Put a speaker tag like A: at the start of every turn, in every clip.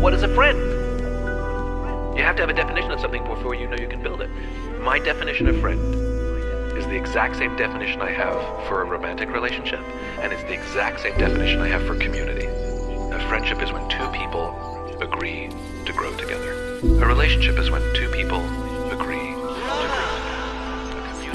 A: what is a friend? You have to have a definition of something before you know you can build it. My definition of friend is the exact same definition I have for a romantic relationship, and it's the exact same definition I have for community. A friendship is when two people agree to grow together. A relationship is when two people agree to grow together.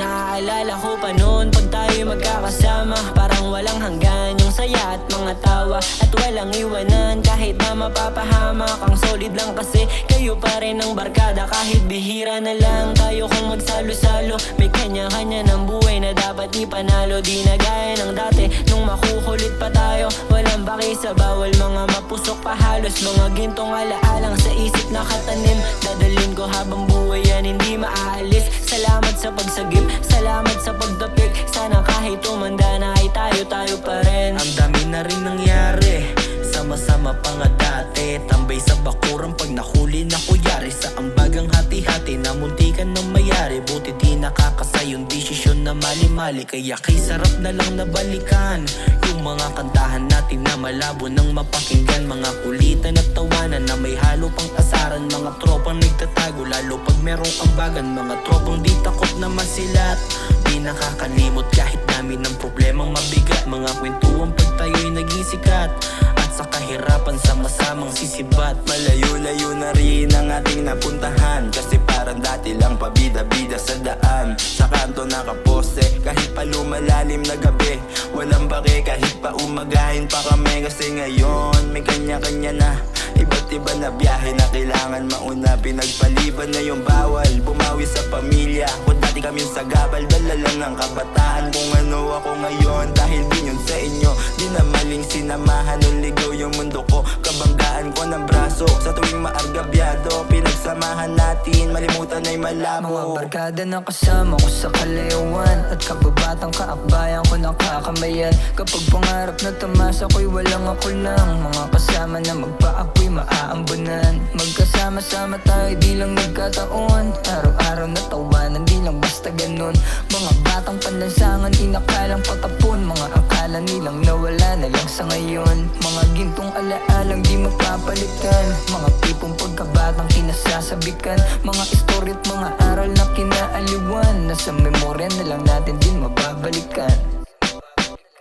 B: Naaalala ko pa noon pag tayo magkakasama, parang walang hanggan yung saya at mga tawa, at walang iwanan kahit na mapapahamak. Ang solid lang kasi kayo pa rin ang barkada, kahit bihira na lang tayo kung magsalo-salo. May kanya-kanya ng buhay na dapat ipanalo, di na gaya ng dati nung makukulit pa tayo. Walang baki sa bawal, mga mapusok pa halos, mga gintong alaalang sa isip nakatanim. Dadalhin ko habang buhay yan, hindi maaalis. Salamat sa pagsagip, salamat sa pagdapik. Sana kahit tumanda na ay tayo pa rin.
C: Ang dami na rin nangyari, sama-sama pa nga dati. Tambay sa bakuran pag nahuli na kuyari, sa ambagang hati-hati na muntikan ng mayari. Buti di nakakasay yung desisyon na mali-mali, kaya kay sarap na lang nabalikan yung mga kantahan natin na malabo nang mapakinggan. Mga kulitan at tawanan na may halo pang asaran, mga tropang nagtatago lalo pag merong ambagan. Mga tropang di takot na masilat, di nakakalimot kahit dami ng problemang mabigat. Mga kwentuhan pag tayo'y naging sikat, at sa kahirapan sama-samang sisibat.
D: Malayo-layo na rin ang ating napuntahan, kasi parang dati lang pabida-bida sa daan. Sa kanto nakaposte kahit pa lumalalim na gabi, walang bake kahit pa umagahin pa kami. Kasi ngayon may kanya-kanya na, iba't iba na biyahe na kailangan mauna. Pinagpaliban na yung bawal, bumawi sa pamilya. Kung dati kami sa gabal, dala lang ng kabataan. Kung ano ako ngayon, dahil din yun sa inyo. Di na maling sinamahan, uligaw yung mundo ko. Kabanggaan ko ng braso sa tuwing maargabyado. Pinagsamahan natin, malimutan ay malabo.
E: Mga barkada na kasama ko sa kalayawan, at kababatang kaakbayan ko nakakamayan. Kapag pangarap na tamasa ko'y walang ako lang. Mga kasama na magpaapoy maaambunan. Magkasama-sama tayo di lang nagkataon, araw-araw na tawanan di lang basta ganun. Mga batang panlansangan inakalang patapon, mga akala nilang nawala na lang sa ngayon. Mga gintong alaalang di mapapalitan, mga tipong pagkabatang kinasasabikan. Mga istorya at mga aral na kinaaliwan, nasa memorya na lang natin din mababalikan.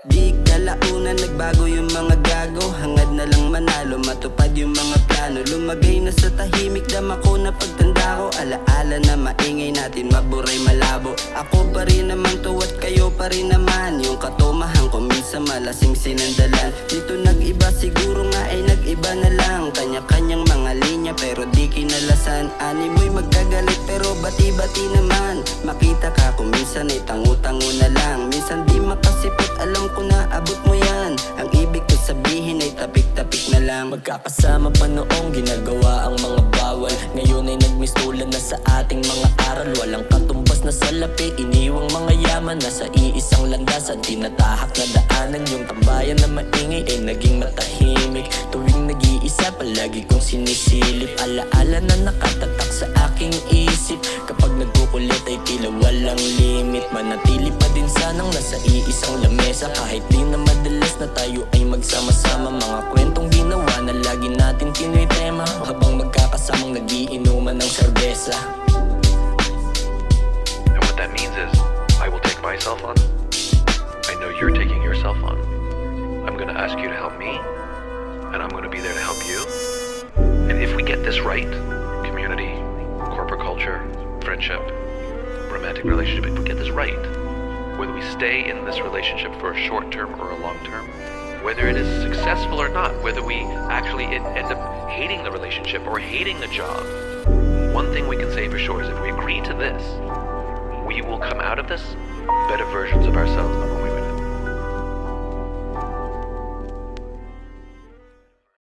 F: Di kalaunan nagbago yung mga gago, hangad na lang manalo, matupad yung mga plano. Lumagay na sa tahimik, dama ko na pagtanda ko. Alaala na maingay natin, maburay malabo. Ako pa rin naman to at kayo pa rin naman. Yung katumahan ko minsan malasing sinandalan. Dito nag-iba siguro nga ay nag-iba na lang. Kanya-kanyang mga linya pero di kinalasan. Ani mo'y magkagalit pero bati-bati naman. Makita ka kung minsan ay tangu-tango na lang. Minsan di makasipot, alam ko na abot mo yan. Ang ibig ko sabihin ay tapik-tapik na lang.
C: Magkakasama pa noong ginagawa ang mga bawal, ngayon ay nagmistulan na sa ating mga aral. Walang katumbas na salapi, iniwang mga yaman na sa iisang landasan. Tinatahak na daanan, yung tambayan na maingay ay naging matahimik. Tuwing nag-iisa palagi kong sinisilip, alaala na nakatatak sa aking isip. Kapag nagkukulit ay tila walang limit, manatili pa din sanang nasa iisang lamesa. Kahit di na madalas na tayo ay magsama-sama, mga kwentong ginawa na lagi natin tinitema, habang magkakasamang nagiinuman ng serbesa.
A: And what that means is, I will take myself on. I know you're taking yourself on. I'm gonna ask you to help me, and I'm gonna be there to help you. And if we get this right, community, corporate culture, friendship, romantic relationship, if we get this right, whether we stay in this relationship for a short term or a long term, whether it is successful or not, whether we actually end up hating the relationship or hating the job, one thing we can say for sure is if we agree to this, we will come out of this better versions of ourselves than when we